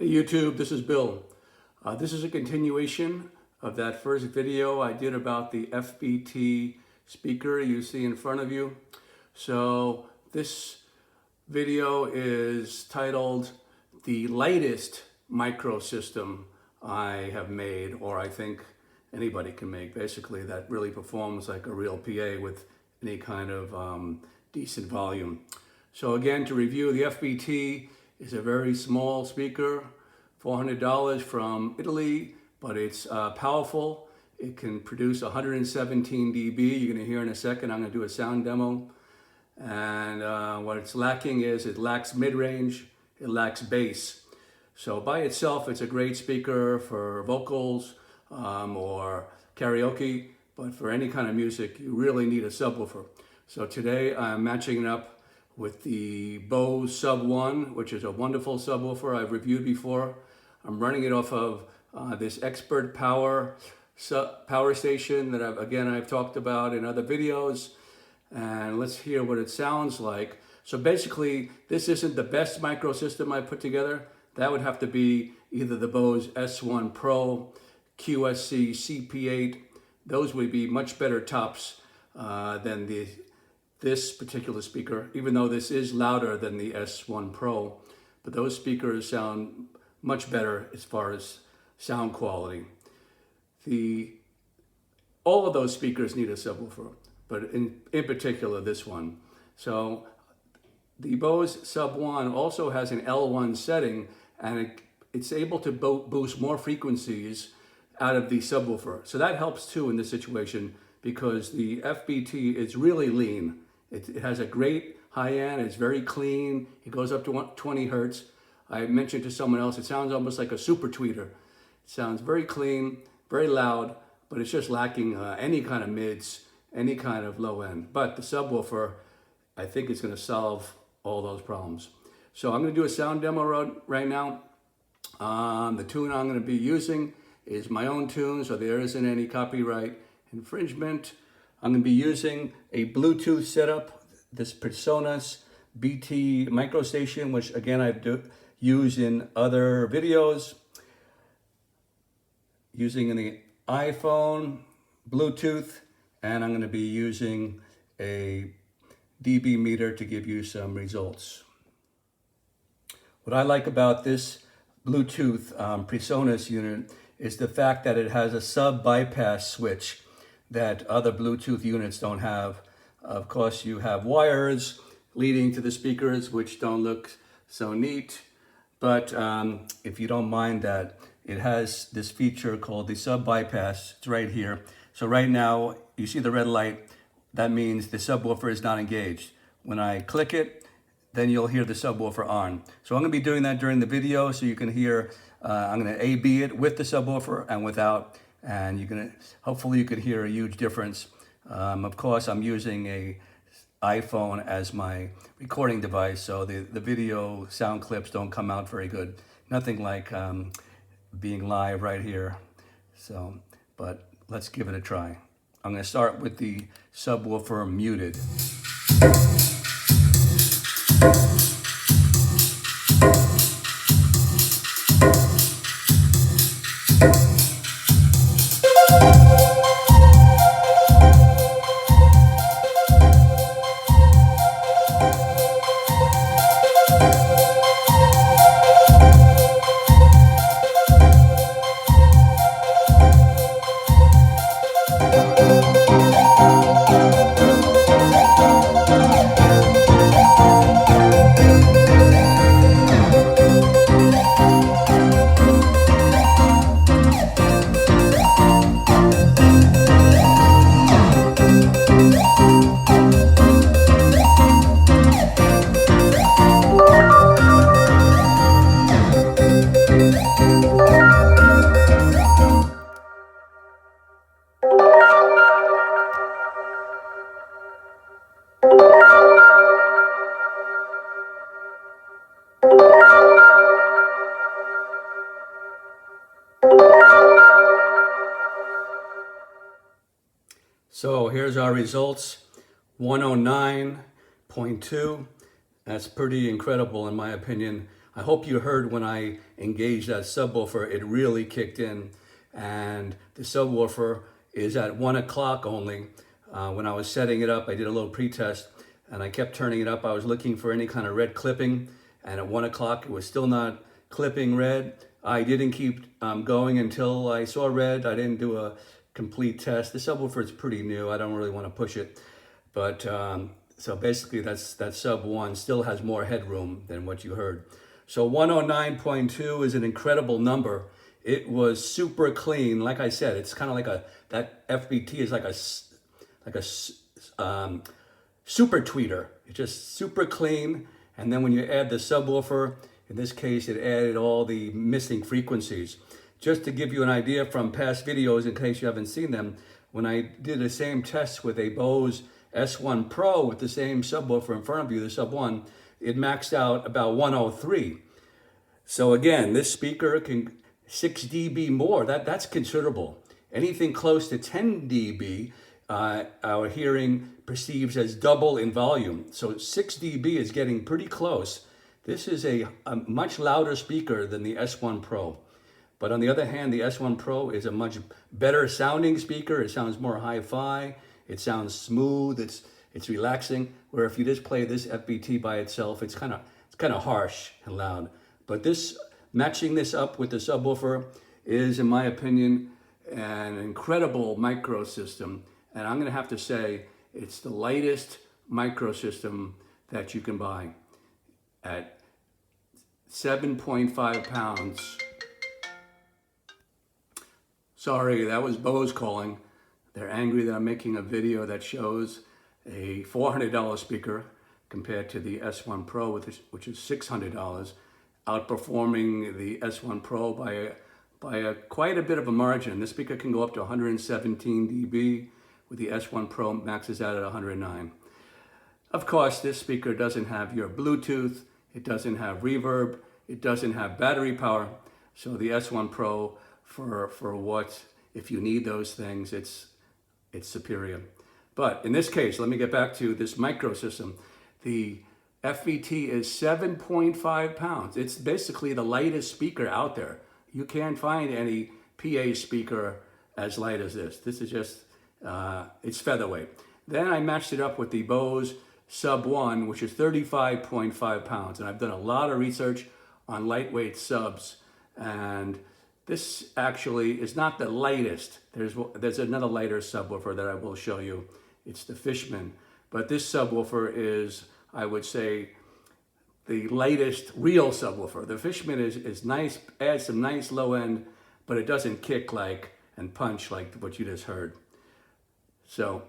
Hey YouTube, this is Bill. This is a continuation of that first video I did about the FBT speaker you see in front of you. So this video is titled The Lightest Microsystem I Have Made, or I think anybody can make, basically, that really performs like a real PA with any kind of decent volume. So again, to review, the FBT is a very small speaker, $400 from Italy, but it's powerful. It can produce 117 dB. You're gonna hear in a second, I'm gonna do a sound demo. And what it's lacking is it lacks mid-range, it lacks bass. So by itself, it's a great speaker for vocals or karaoke, but for any kind of music, you really need a subwoofer. So today I'm matching it up with the Bose Sub1, which is a wonderful subwoofer I've reviewed before. I'm running it off of this Expert Power station that I've talked about in other videos. And let's hear what it sounds like. So basically, this isn't the best microsystem I put together. That would have to be either the Bose S1 Pro, QSC, CP8. Those would be much better tops than this particular speaker, even though this is louder than the S1 Pro. But those speakers sound much better as far as sound quality. All of those speakers need a subwoofer, but in particular this one. So the Bose Sub1 also has an L1 setting, and it's able to boost more frequencies out of the subwoofer. So that helps too in this situation, because the FBT is really lean. It has a great high end, it's very clean. It goes up to 20 hertz. I mentioned to someone else, it sounds almost like a super tweeter. It sounds very clean, very loud, but it's just lacking any kind of mids, any kind of low end. But the subwoofer, I think, is gonna solve all those problems. So I'm gonna do a sound demo right now. The tune I'm gonna be using is my own tune, so there isn't any copyright infringement. I'm gonna be using a Bluetooth setup, this PreSonus BT micro station, which again I've used in other videos, using the iPhone, Bluetooth, and I'm gonna be using a dB meter to give you some results. What I like about this Bluetooth PreSonus unit is the fact that it has a sub-bypass switch that other Bluetooth units don't have. Of course, you have wires leading to the speakers, which don't look so neat. But if you don't mind that, it has this feature called the sub-bypass. It's right here. So right now, you see the red light. That means the subwoofer is not engaged. When I click it, then you'll hear the subwoofer on. So I'm gonna be doing that during the video, so you can hear, I'm gonna A/B it with the subwoofer and without, and hopefully you could hear a huge difference. Of course, I'm using a iPhone as my recording device, so the video sound clips don't come out very good. Nothing like being live right here. So, but let's give it a try. I'm gonna start with the subwoofer muted. So here's our results, 109.2. That's pretty incredible in my opinion. I hope you heard when I engaged that subwoofer, it really kicked in. And the subwoofer is at 1 o'clock only. When I was setting it up, I did a little pre-test and I kept turning it up. I was looking for any kind of red clipping, and at 1 o'clock it was still not clipping red. I didn't keep going until I saw red. I didn't do a complete test. The subwoofer is pretty new. I don't really want to push it. But so basically that Sub1 still has more headroom than what you heard. So 109.2 is an incredible number. It was super clean. Like I said, it's kind of like that FBT is like a super tweeter. It's just super clean. And then when you add the subwoofer, in this case, it added all the missing frequencies. Just to give you an idea from past videos, in case you haven't seen them, when I did the same test with a Bose S1 Pro with the same subwoofer in front of you, the Sub1, it maxed out about 103. So again, this speaker can 6 dB more. That's considerable. Anything close to 10 dB, our hearing perceives as double in volume. So 6 dB is getting pretty close. This is a much louder speaker than the S1 Pro. But on the other hand, the S1 Pro is a much better sounding speaker. It sounds more hi-fi. It sounds smooth. It's relaxing. Where if you just play this FBT by itself, it's kind of harsh and loud. But this matching this up with the subwoofer is, in my opinion, an incredible micro system. And I'm going to have to say it's the lightest micro system that you can buy at 7.5 pounds. Sorry, that was Bose calling. They're angry that I'm making a video that shows a $400 speaker compared to the S1 Pro, which is $600, outperforming the S1 Pro by quite a bit of a margin. This speaker can go up to 117 dB, with the S1 Pro maxes out at 109. Of course, this speaker doesn't have your Bluetooth, it doesn't have reverb, it doesn't have battery power. So the S1 Pro, for what, if you need those things, it's superior. But in this case, let me get back to this micro system. The FBT is 7.5 pounds. It's basically the lightest speaker out there. You can't find any PA speaker as light as this. This is just, it's featherweight. Then I matched it up with the Bose Sub1, which is 35.5 pounds. And I've done a lot of research on lightweight subs. And this actually is not the lightest. There's another lighter subwoofer that I will show you. It's the Fishman. But this subwoofer is, I would say, the lightest real subwoofer. The Fishman is nice, adds some nice low end, but it doesn't kick like and punch like what you just heard. So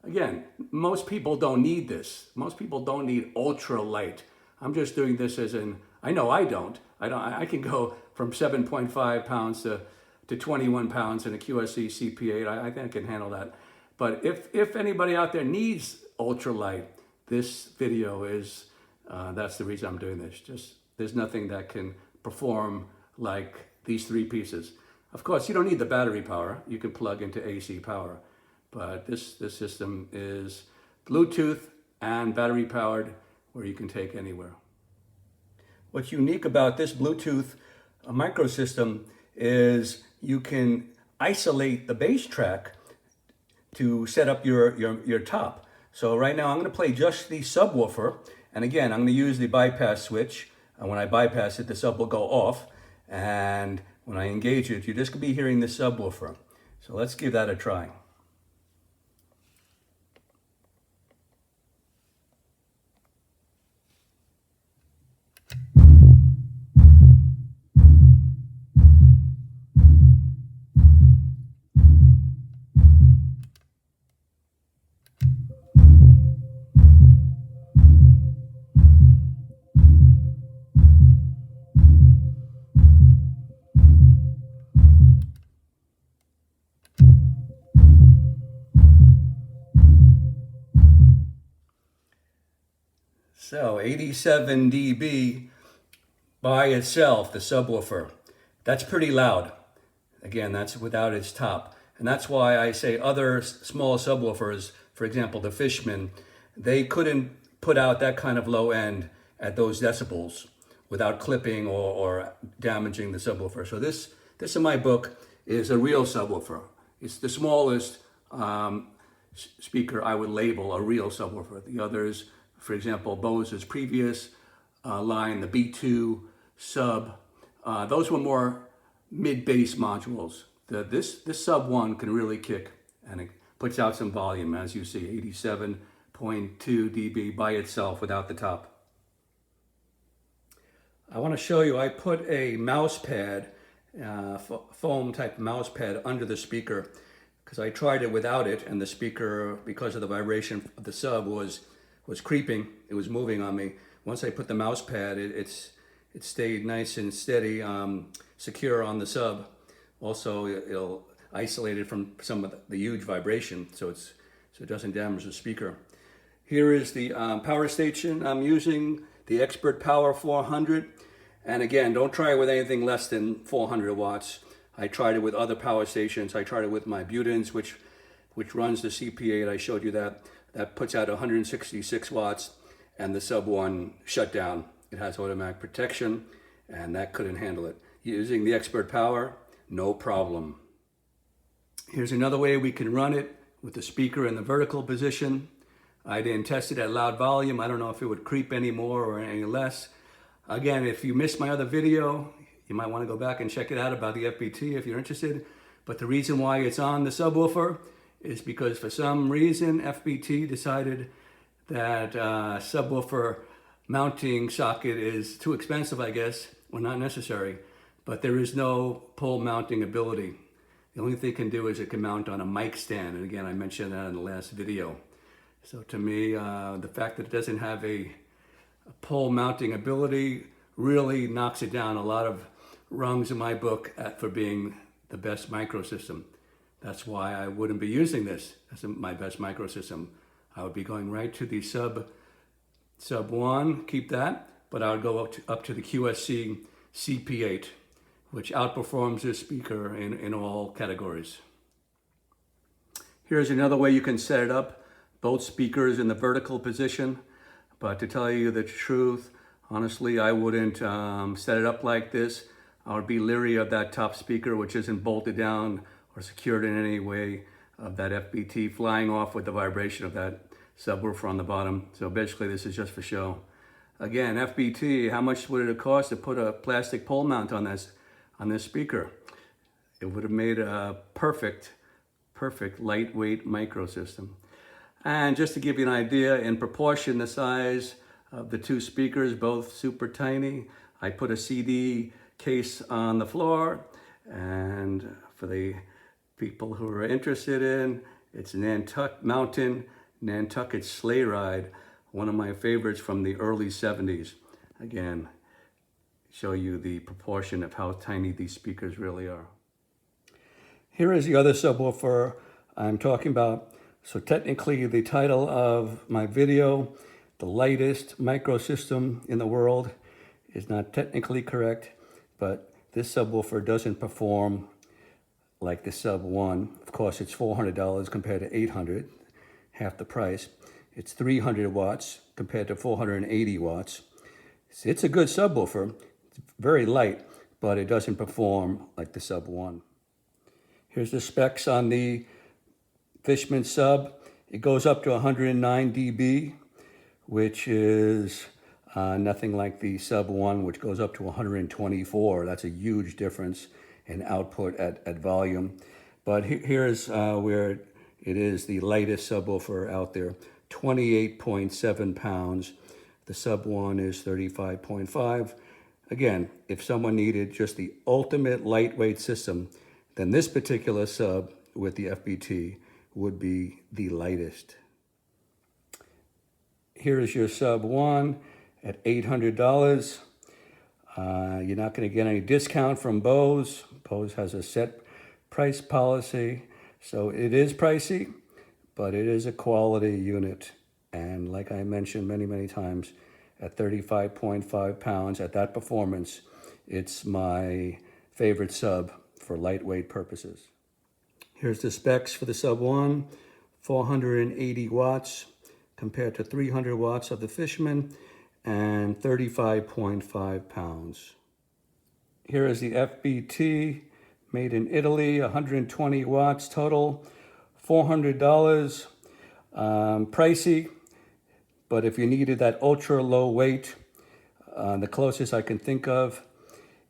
again, most people don't need this. Most people don't need ultra light. I'm just doing this as in, I know I don't. I can go from 7.5 pounds to 21 pounds in a QSC CP8. I think I can handle that. But if anybody out there needs ultralight, this video is, that's the reason I'm doing this. Just, there's nothing that can perform like these three pieces. Of course, you don't need the battery power. You can plug into AC power. But this system is Bluetooth and battery powered, where you can take anywhere. What's unique about this Bluetooth micro system is you can isolate the bass track to set up your top. So right now I'm going to play just the subwoofer, and again I'm going to use the bypass switch, and when I bypass it the sub will go off, and when I engage it you're just going to be hearing the subwoofer. So let's give that a try. So 87 dB by itself, the subwoofer. That's pretty loud. Again, that's without its top. And that's why I say other small subwoofers, for example, the Fishman, they couldn't put out that kind of low end at those decibels. without clipping or damaging the subwoofer. So this in my book is a real subwoofer. It's the smallest speaker I would label a real subwoofer. The others, for example, Bose's previous line, the B2 Sub, those were more mid-bass modules. This Sub1 can really kick, and it puts out some volume, as you see, 87.2 dB by itself without the top. I want to show you, I put a mouse pad, foam type mouse pad under the speaker, because I tried it without it, and the speaker, because of the vibration of the sub, was creeping. It was moving on me. Once I put the mouse pad, it stayed nice and steady, secure on the sub. Also, it'll isolate it from some of the huge vibration, so it doesn't damage the speaker. Here is the power station I'm using, the Expert Power 400. And again, don't try it with anything less than 400 watts. I tried it with other power stations. I tried it with my Butins, which runs the CP8. I showed you that. That puts out 166 watts, and the Sub1 shut down. It has automatic protection, and that couldn't handle it. Using the Expert Power, no problem. Here's another way we can run it with the speaker in the vertical position. I didn't test it at loud volume. I don't know if it would creep any more or any less. Again, if you missed my other video, you might want to go back and check it out about the FBT if you're interested. But the reason why it's on the subwoofer is because for some reason FBT decided that subwoofer mounting socket is too expensive, I guess, or not necessary. But there is no pole mounting ability. The only thing it can do is it can mount on a mic stand. And again, I mentioned that in the last video. So to me, the fact that it doesn't have a pole mounting ability really knocks it down a lot of rungs in my book for being the best microsystem. That's why I wouldn't be using this as my best microsystem. I would be going right to the Sub1, keep that, but I would go up to the QSC CP8, which outperforms this speaker in all categories. Here's another way you can set it up. Both speakers in the vertical position, but to tell you the truth, honestly, I wouldn't set it up like this. I would be leery of that top speaker, which isn't bolted down or secured in any way, of that FBT flying off with the vibration of that subwoofer on the bottom. So basically this is just for show. Again, FBT, how much would it cost to put a plastic pole mount on this speaker? It would have made a perfect lightweight microsystem. And just to give you an idea, in proportion the size of the two speakers, both super tiny, I put a CD case on the floor, and for the people who are interested in, it's Nantucket Sleigh Ride, one of my favorites from the early 70s. Again, show you the proportion of how tiny these speakers really are. Here is the other subwoofer I'm talking about. So technically the title of my video, the lightest microsystem in the world, is not technically correct, but this subwoofer doesn't perform like the Sub1. Of course, it's $400 compared to $800, half the price. It's 300 watts compared to 480 watts. It's a good subwoofer. It's very light, but it doesn't perform like the Sub1. Here's the specs on the Fishman Sub. It goes up to 109 dB, which is nothing like the Sub1, which goes up to 124. That's a huge difference in output at volume. But here's where it is the lightest subwoofer out there, 28.7 pounds. The Sub1 is 35.5. Again, if someone needed just the ultimate lightweight system, then this particular sub with the FBT would be the lightest. Here is your Sub1 at $800. You're not going to get any discount from Bose. Bose has a set price policy, so it is pricey, but it is a quality unit. And like I mentioned many times, at 35.5 pounds, at that performance, it's my favorite sub for lightweight purposes. Here's the specs for the Sub1, 480 watts compared to 300 watts of the Fishman, and 35.5 pounds. Here is the FBT, made in Italy, 120 watts total, $400. Pricey, but if you needed that ultra low weight, the closest I can think of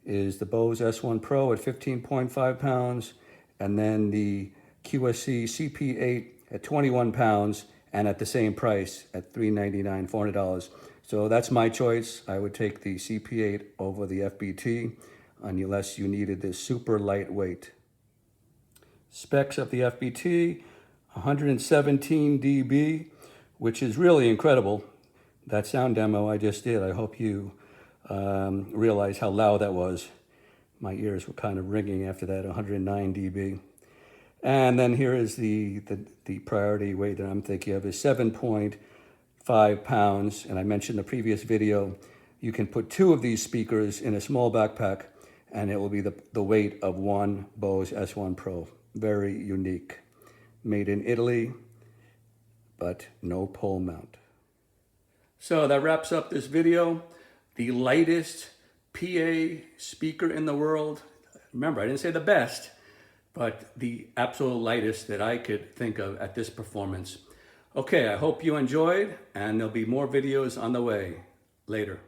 is the Bose S1 Pro at 15.5 pounds, and then the QSC CP8 at 21 pounds, and at the same price at $399, $400. So that's my choice. I would take the CP8 over the FBT, unless you needed this super lightweight. Specs of the FBT, 117 dB, which is really incredible. That sound demo I just did, I hope you realize how loud that was. My ears were kind of ringing after that, 109 dB. And then here is the priority weight that I'm thinking of is 7.5 pounds. And I mentioned in the previous video, you can put 2 of these speakers in a small backpack and it will be the weight of one Bose S1 Pro. Very unique. Made in Italy, but no pole mount. So that wraps up this video. The lightest PA speaker in the world. Remember, I didn't say the best, but the absolute lightest that I could think of at this performance. Okay, I hope you enjoyed, and there'll be more videos on the way. Later.